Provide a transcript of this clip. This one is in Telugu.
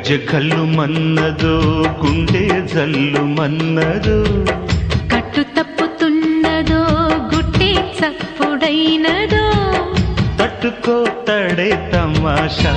ಗೆಜ್ಜೆ ಕಲ್ಲು ಮನ್ನದು ಗುಂಡೆ ಜಲ್ಲು ಮನ್ನದು కట్టు తప్పుతున్నదో గుట్టి చప్పుడైనదో తట్టుకో తడే తమాషా